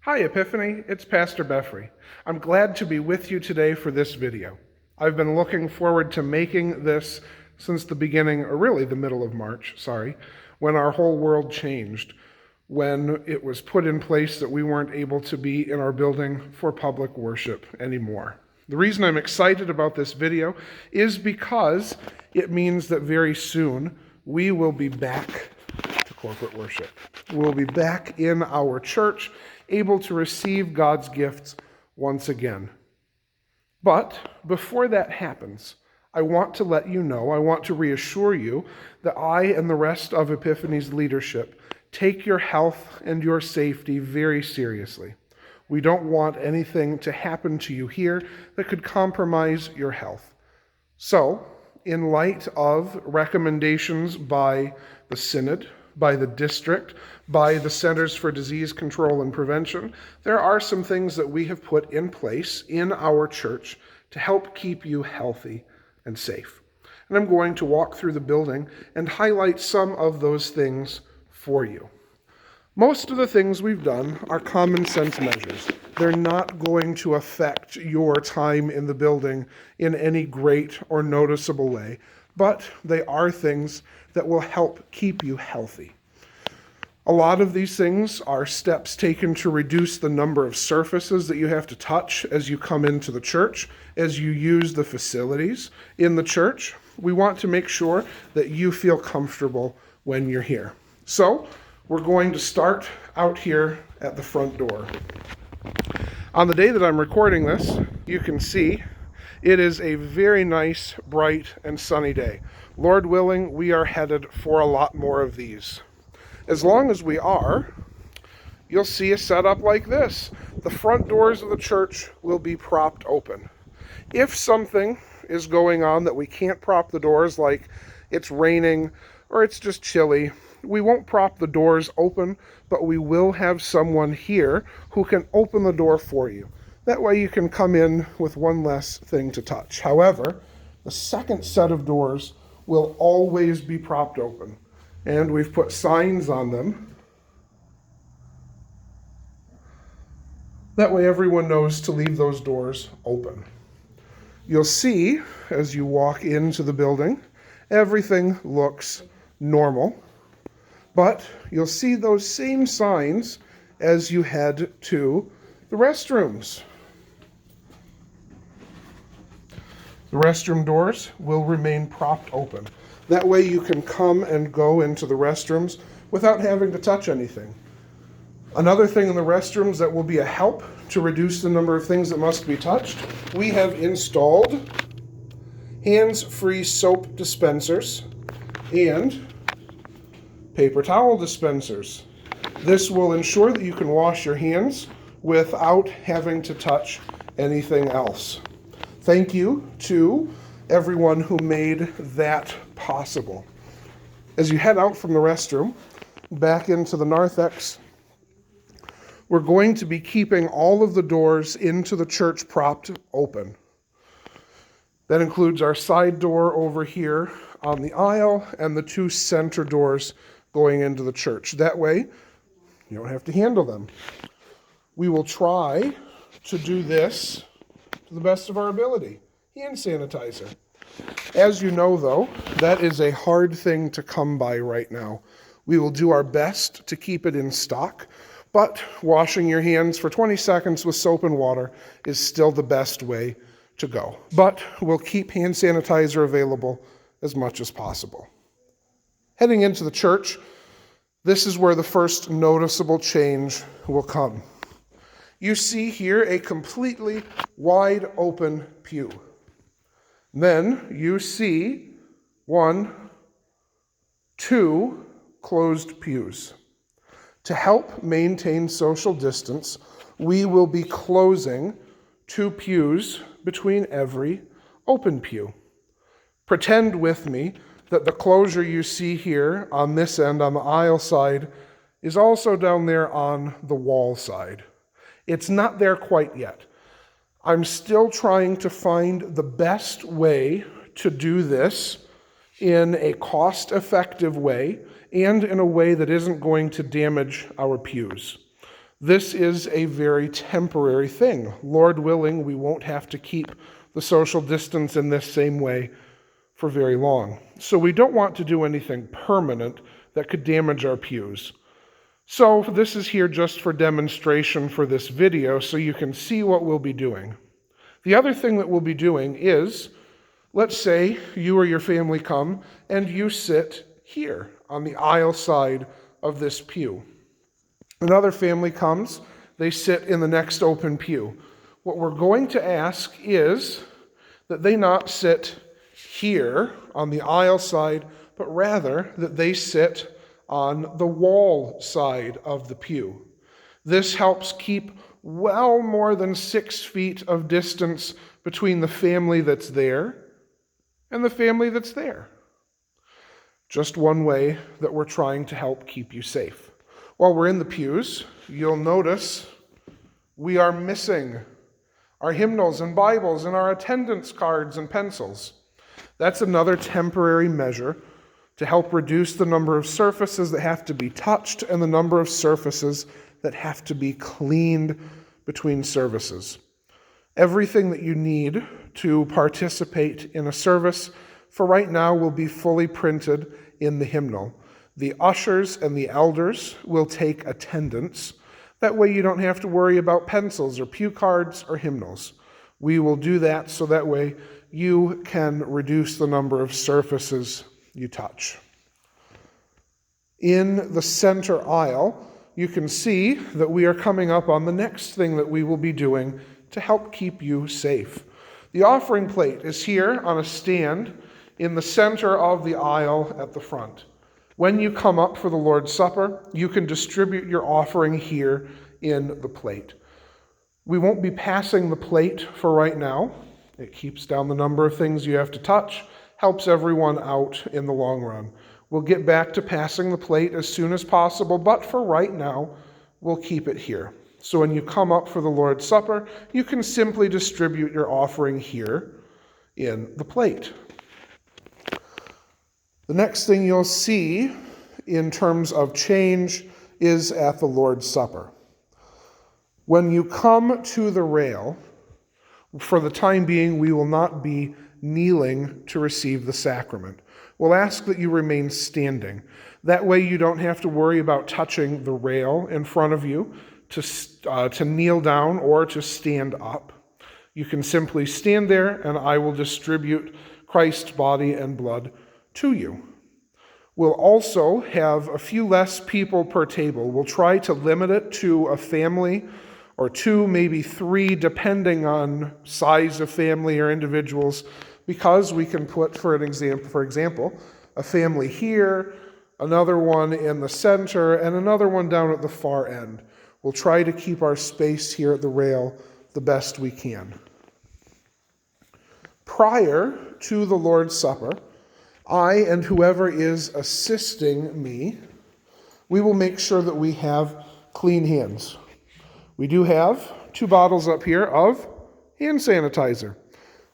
Hi Epiphany, it's Pastor Beffrey. I'm glad to be with you today for this video. I've been looking forward to making this since the beginning, or really the middle of March, when our whole world changed, when it was put in place that we weren't able to be in our building for public worship anymore. The reason I'm excited about this video is because it means that very soon we will be back to corporate worship. We'll be back in our church, able to receive God's gifts once again. But before that happens, I want to let you know, I want to reassure you that I and the rest of Epiphany's leadership take your health and your safety very seriously. We don't want anything to happen to you here that could compromise your health. So, in light of recommendations by the Synod, by the district, by the Centers for Disease Control and Prevention, there are some things that we have put in place in our church to help keep you healthy and safe. And I'm going to walk through the building and highlight some of those things for you. Most of the things we've done are common sense measures. They're not going to affect your time in the building in any great or noticeable way, but they are things that will help keep you healthy. A lot of these things are steps taken to reduce the number of surfaces that you have to touch as you come into the church, as you use the facilities in the church. We want to make sure that you feel comfortable when you're here. So, we're going to start out here at the front door. On the day that I'm recording this, you can see it is a very nice, bright, and sunny day. Lord willing, we are headed for a lot more of these. As long as we are, you'll see a setup like this. The front doors of the church will be propped open. If something is going on that we can't prop the doors, like it's raining or it's just chilly, we won't prop the doors open, but we will have someone here who can open the door for you. That way you can come in with one less thing to touch. However, the second set of doors will always be propped open. And we've put signs on them. That way everyone knows to leave those doors open. You'll see, as you walk into the building, everything looks normal. But you'll see those same signs as you head to the restrooms. The restroom doors will remain propped open. That way you can come and go into the restrooms without having to touch anything. Another thing in the restrooms that will be a help to reduce the number of things that must be touched, we have installed hands-free soap dispensers and paper towel dispensers. This will ensure that you can wash your hands without having to touch anything else. Thank you to everyone who made that possible. As you head out from the restroom, back into the narthex, we're going to be keeping all of the doors into the church propped open. That includes our side door over here on the aisle and the two center doors going into the church. That way, you don't have to handle them. We will try to do this to the best of our ability. Hand sanitizer. As you know, though, that is a hard thing to come by right now. We will do our best to keep it in stock, but washing your hands for 20 seconds with soap and water is still the best way to go. But we'll keep hand sanitizer available as much as possible. Heading into the church, this is where the first noticeable change will come. You see here a completely wide open pew. Then you see 1, 2 closed pews. To help maintain social distance, we will be closing 2 pews between every open pew. Pretend with me that the closure you see here on this end, on the aisle side, is also down there on the wall side. It's not there quite yet. I'm still trying to find the best way to do this in a cost-effective way and in a way that isn't going to damage our pews. This is a very temporary thing. Lord willing, we won't have to keep the social distance in this same way for very long. So we don't want to do anything permanent that could damage our pews. So this is here just for demonstration for this video so you can see what we'll be doing. The other thing that we'll be doing is, let's say you or your family come and you sit here on the aisle side of this pew. Another family comes, they sit in the next open pew. What we're going to ask is that they not sit here on the aisle side, but rather that they sit on the wall side of the pew. This helps keep well more than 6 feet of distance between the family that's there and the family that's there. Just one way that we're trying to help keep you safe. While we're in the pews, you'll notice we are missing our hymnals and Bibles and our attendance cards and pencils. That's another temporary measure to help reduce the number of surfaces that have to be touched and the number of surfaces that have to be cleaned between services. Everything that you need to participate in a service for right now will be fully printed in the hymnal. The ushers and the elders will take attendance. That way you don't have to worry about pencils or pew cards or hymnals. We will do that so that way you can reduce the number of surfaces you touch. In the center aisle, you can see that we are coming up on the next thing that we will be doing to help keep you safe. The offering plate is here on a stand in the center of the aisle at the front. When you come up for the Lord's Supper, you can distribute your offering here in the plate. We won't be passing the plate for right now. It keeps down the number of things you have to touch, helps everyone out in the long run. We'll get back to passing the plate as soon as possible, but for right now, we'll keep it here. So when you come up for the Lord's Supper, you can simply distribute your offering here in the plate. The next thing you'll see in terms of change is at the Lord's Supper. When you come to the rail, for the time being, we will not be kneeling to receive the sacrament. We'll ask that you remain standing. That way you don't have to worry about touching the rail in front of you to kneel down or to stand up. You can simply stand there and I will distribute Christ's body and blood to you. We'll also have a few less people per table. We'll try to limit it to a family or 2, maybe 3, depending on size of family or individuals, because we can put, for example, a family here, another one in the center, and another one down at the far end. We'll try to keep our space here at the rail the best we can. Prior to the Lord's Supper, I and whoever is assisting me, we will make sure that we have clean hands. We do have 2 bottles up here of hand sanitizer.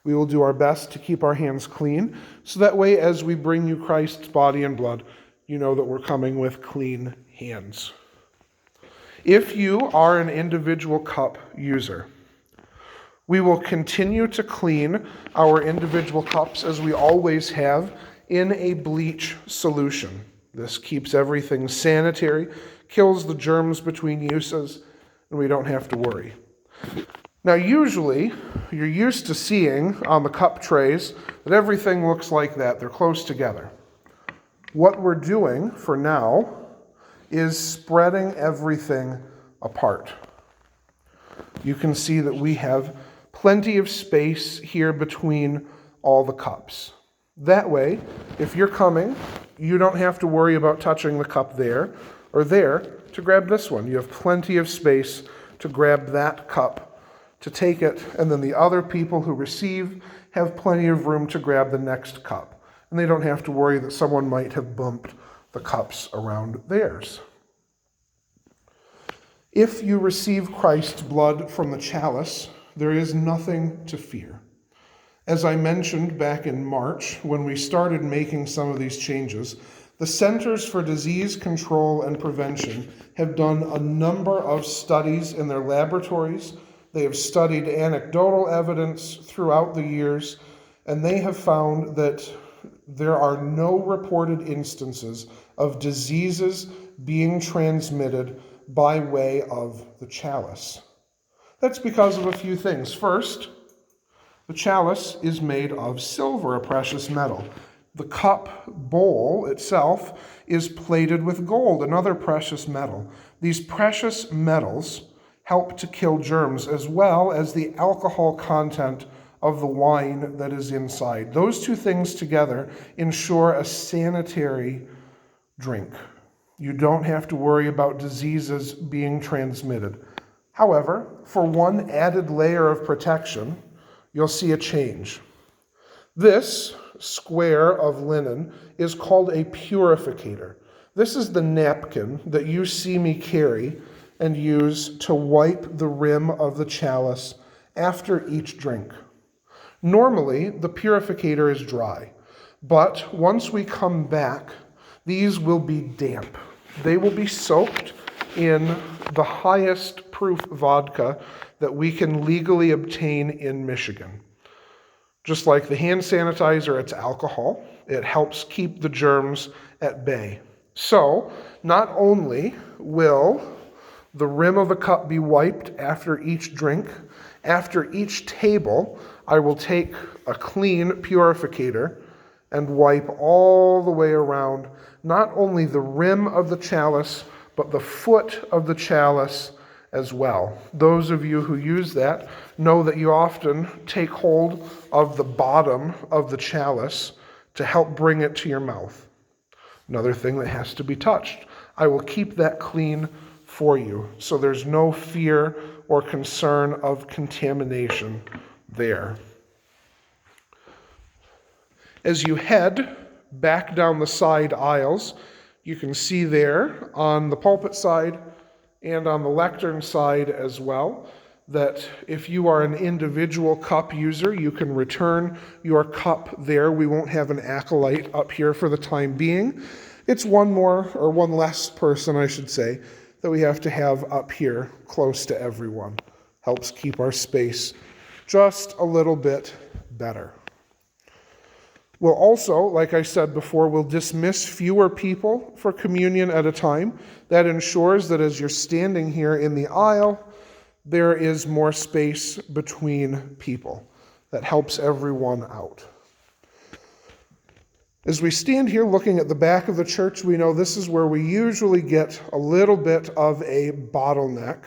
We will do our best to keep our hands clean, so that way as we bring you Christ's body and blood, you know that we're coming with clean hands. If you are an individual cup user, we will continue to clean our individual cups as we always have in a bleach solution. This keeps everything sanitary, kills the germs between uses, and we don't have to worry. Now, usually, you're used to seeing on the cup trays that everything looks like that. They're close together. What we're doing for now is spreading everything apart. You can see that we have plenty of space here between all the cups. That way, if you're coming, you don't have to worry about touching the cup there or there to grab this one. You have plenty of space to grab that cup, to take it, and then the other people who receive have plenty of room to grab the next cup. And they don't have to worry that someone might have bumped the cups around theirs. If you receive Christ's blood from the chalice, there is nothing to fear. As I mentioned back in March, when we started making some of these changes, The Centers for Disease Control and Prevention have done a number of studies in their laboratories. They have studied anecdotal evidence throughout the years, and they have found that there are no reported instances of diseases being transmitted by way of the chalice. That's because of a few things. First, the chalice is made of silver, a precious metal. The cup bowl itself is plated with gold, another precious metal. These precious metals help to kill germs as well as the alcohol content of the wine that is inside. Those two things together ensure a sanitary drink. You don't have to worry about diseases being transmitted. However, for one added layer of protection, you'll see a change. This square of linen is called a purificator. This is the napkin that you see me carry and use to wipe the rim of the chalice after each drink. Normally, the purificator is dry, but once we come back, these will be damp. They will be soaked in the highest proof vodka that we can legally obtain in Michigan. Just like the hand sanitizer, it's alcohol. It helps keep the germs at bay. So, not only will the rim of the cup be wiped after each drink, after each table, I will take a clean purificator and wipe all the way around, not only the rim of the chalice, but the foot of the chalice as well. Those of you who use that know that you often take hold of the bottom of the chalice to help bring it to your mouth. Another thing that has to be touched. I will keep that clean for you, so there's no fear or concern of contamination there. As you head back down the side aisles, you can see there on the pulpit side and on the lectern side as well, that if you are an individual cup user, you can return your cup there. We won't have an acolyte up here for the time being. It's one less person, I should say, that we have to have up here close to everyone. Helps keep our space just a little bit better. We'll also, like I said before, we'll dismiss fewer people for communion at a time. That ensures that as you're standing here in the aisle, there is more space between people. That helps everyone out. As we stand here looking at the back of the church, we know this is where we usually get a little bit of a bottleneck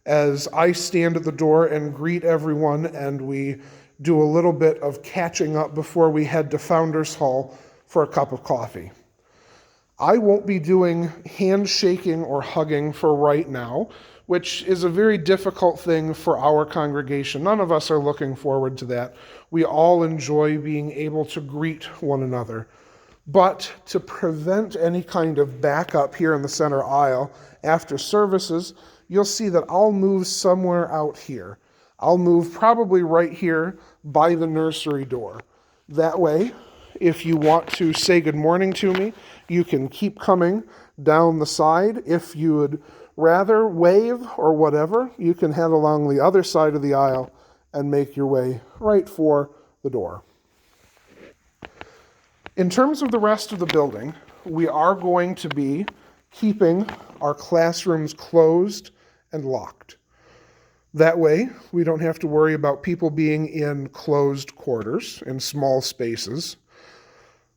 as I stand at the door and greet everyone, and we do a little bit of catching up before we head to Founders Hall for a cup of coffee. I won't be doing handshaking or hugging for right now, which is a very difficult thing for our congregation. None of us are looking forward to that. We all enjoy being able to greet one another. But to prevent any kind of backup here in the center aisle after services, you'll see that I'll move somewhere out here. I'll move probably right here by the nursery door. That way, if you want to say good morning to me, you can keep coming down the side. If you would rather wave or whatever, you can head along the other side of the aisle and make your way right for the door. In terms of the rest of the building, we are going to be keeping our classrooms closed and locked. That way, we don't have to worry about people being in closed quarters, in small spaces.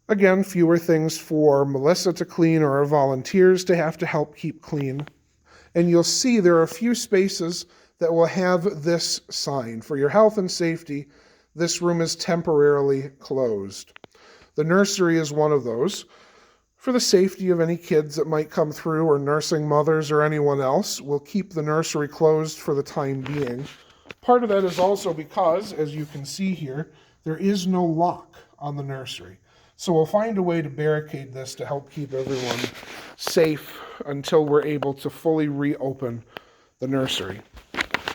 Again, fewer things for Melissa to clean or our volunteers to have to help keep clean. And you'll see there are a few spaces that will have this sign. For your health and safety, this room is temporarily closed. The nursery is one of those. For the safety of any kids that might come through, or nursing mothers or anyone else, we'll keep the nursery closed for the time being. Part of that is also because, as you can see here, there is no lock on the nursery. So we'll find a way to barricade this to help keep everyone safe until we're able to fully reopen the nursery.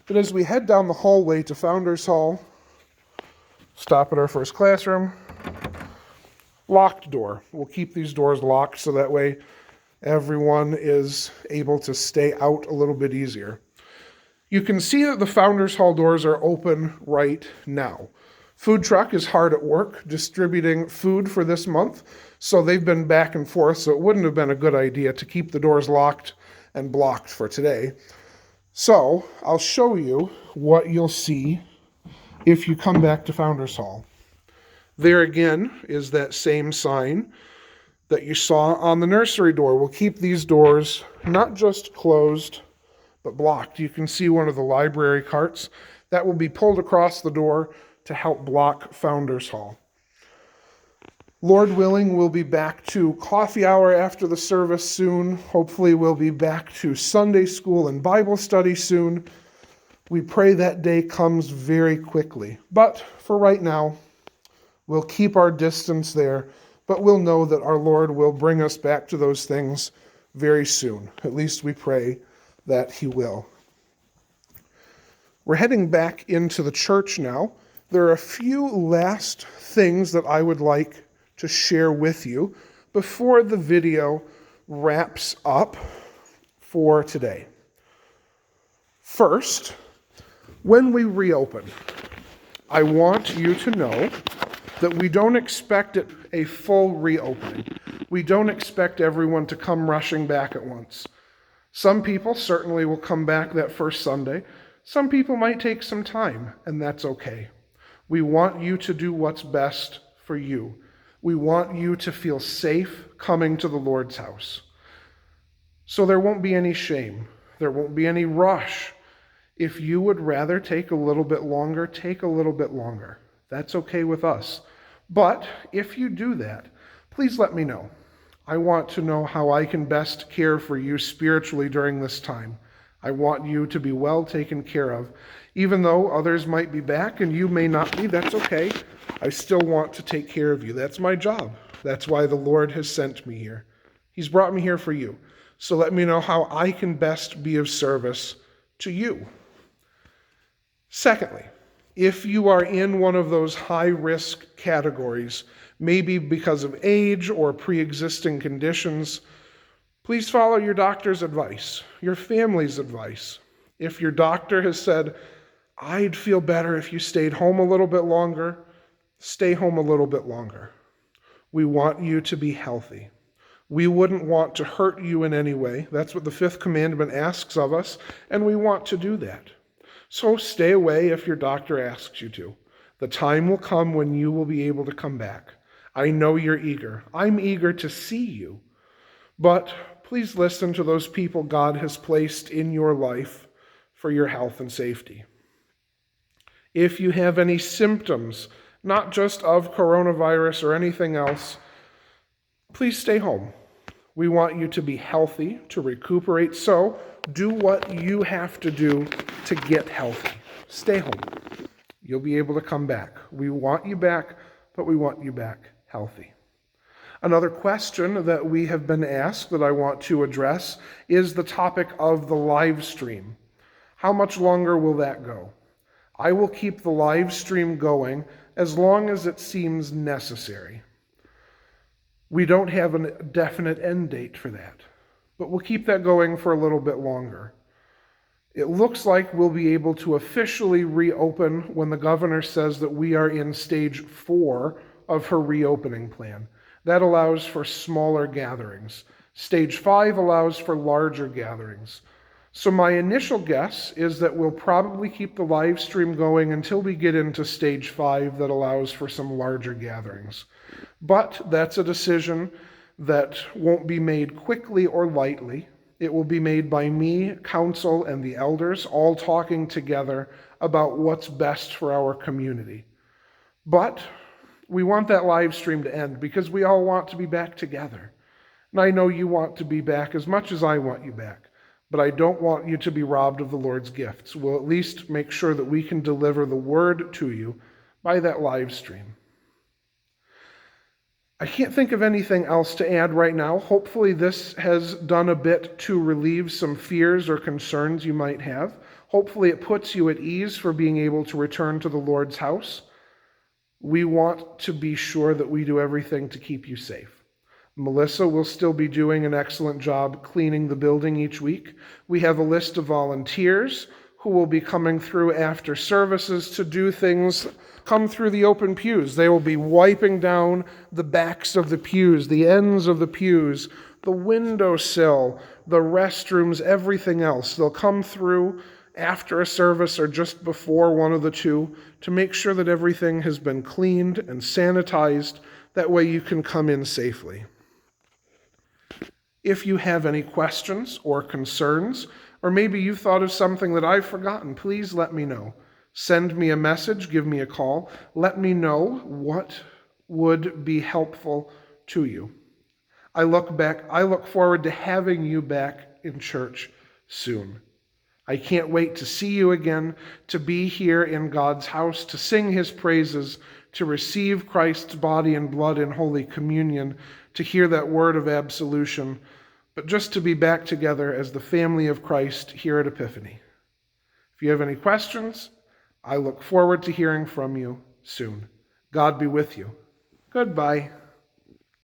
But as we head down the hallway to Founders Hall, stop at our first classroom, locked door. We'll keep these doors locked so that way everyone is able to stay out a little bit easier. You can see that the Founders Hall doors are open right now. Food truck is hard at work distributing food for this month, so they've been back and forth, so it wouldn't have been a good idea to keep the doors locked and blocked for today. So I'll show you what you'll see if you come back to Founders Hall. There again is that same sign that you saw on the nursery door. We'll keep these doors not just closed, but blocked. You can see one of the library carts that will be pulled across the door to help block Founders Hall. Lord willing, we'll be back to coffee hour after the service soon. Hopefully we'll be back to Sunday school and Bible study soon. We pray that day comes very quickly. But for right now, we'll keep our distance there, but we'll know that our Lord will bring us back to those things very soon. At least we pray that he will. We're heading back into the church now. There are a few last things that I would like to share with you before the video wraps up for today. First, when we reopen, I want you to know that we don't expect it a full reopening. We don't expect everyone to come rushing back at once. Some people certainly will come back that first Sunday. Some people might take some time, and that's okay. We want you to do what's best for you. We want you to feel safe coming to the Lord's house. So there won't be any shame. There won't be any rush. If you would rather take a little bit longer, take a little bit longer. That's okay with us. But if you do that, please let me know. I want to know how I can best care for you spiritually during this time. I want you to be well taken care of. Even though others might be back and you may not be, that's okay. I still want to take care of you. That's my job. That's why the Lord has sent me here. He's brought me here for you. So let me know how I can best be of service to you. Secondly, if you are in one of those high-risk categories, maybe because of age or pre-existing conditions, please follow your doctor's advice, your family's advice. If your doctor has said, I'd feel better if you stayed home a little bit longer, stay home a little bit longer. We want you to be healthy. We wouldn't want to hurt you in any way. That's what the fifth commandment asks of us, and we want to do that. So stay away if your doctor asks you to. The time will come when you will be able to come back. I know you're eager. I'm eager to see you. But please listen to those people God has placed in your life for your health and safety. If you have any symptoms, not just of coronavirus or anything else, please stay home. We want you to be healthy, to recuperate, so do what you have to do to get healthy. Stay home. You'll be able to come back. We want you back, but we want you back healthy. Another question that we have been asked that I want to address is the topic of the live stream. How much longer will that go? I will keep the live stream going as long as it seems necessary. We don't have a definite end date for that, but we'll keep that going for a little bit longer. It looks like we'll be able to officially reopen when the governor says that we are in stage 4 of her reopening plan. That allows for smaller gatherings. Stage 5 allows for larger gatherings. So my initial guess is that we'll probably keep the live stream going until we get into stage 5 that allows for some larger gatherings. But that's a decision that won't be made quickly or lightly. It will be made by me, council, and the elders, all talking together about what's best for our community. But we want that live stream to end because we all want to be back together. And I know you want to be back as much as I want you back. But I don't want you to be robbed of the Lord's gifts. We'll at least make sure that we can deliver the word to you by that live stream. I can't think of anything else to add right now. Hopefully this has done a bit to relieve some fears or concerns you might have. Hopefully it puts you at ease for being able to return to the Lord's house. We want to be sure that we do everything to keep you safe. Melissa will still be doing an excellent job cleaning the building each week. We have a list of volunteers who will be coming through after services to do things, come through the open pews. They will be wiping down the backs of the pews, the ends of the pews, the windowsill, the restrooms, everything else. They'll come through after a service or just before one of the two to make sure that everything has been cleaned and sanitized. That way you can come in safely. If you have any questions or concerns, or maybe you've thought of something that I've forgotten, please let me know. Send me a message, give me a call. Let me know what would be helpful to you. I look forward to having you back in church soon. I can't wait to see you again, to be here in God's house, to sing his praises, to receive Christ's body and blood in Holy Communion, to hear that word of absolution, but just to be back together as the family of Christ here at Epiphany. If you have any questions, I look forward to hearing from you soon. God be with you. Goodbye.